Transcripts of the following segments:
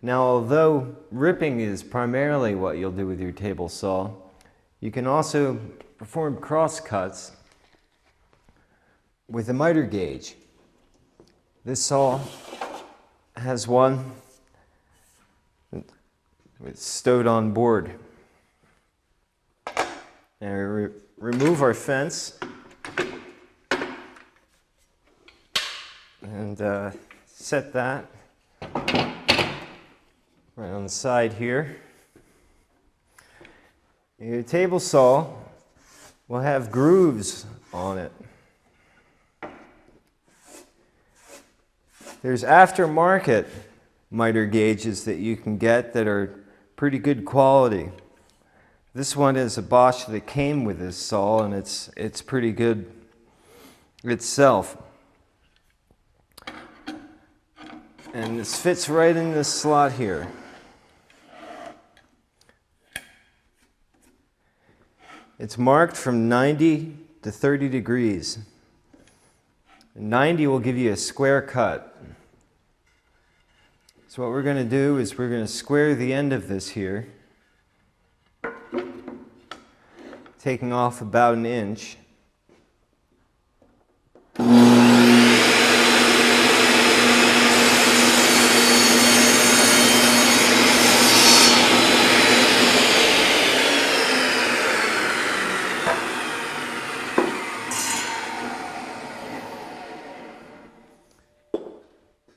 Now, although ripping is primarily what you'll do with your table saw, you can also perform cross cuts with a miter gauge. This saw has one it's stowed on board. And we remove our fence and set that right on the side here. Your table saw will have grooves on it. There's aftermarket miter gauges that you can get that are pretty good quality. This one is a Bosch that came with this saw, and it's pretty good itself. And this fits right in this slot here. It's marked from 90 to 30 degrees. 90 will give you a square cut. So what we're going to do is we're going to square the end of this here, taking off about an inch.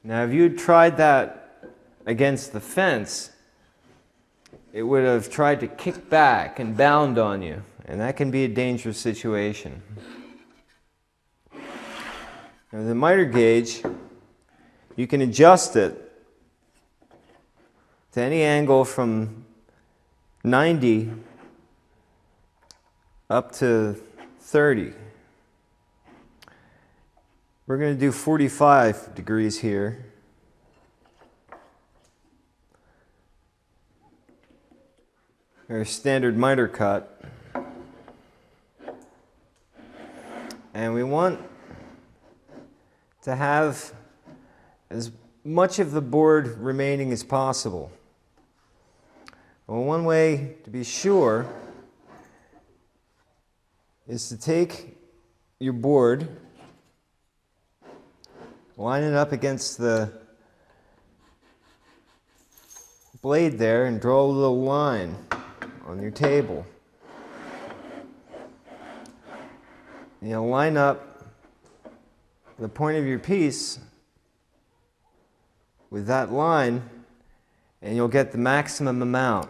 Now, if you had tried that against the fence, it would have tried to kick back and bound on you, and that can be a dangerous situation. Now, the miter gauge, you can adjust it to any angle from 90 up to 30. We're going to do 45 degrees here. Our standard miter cut. And we want to have as much of the board remaining as possible. Well, one way to be sure is to take your board, line it up against the blade there, and draw a little line on your table. You'll line up the point of your piece with that line, and you'll get the maximum amount.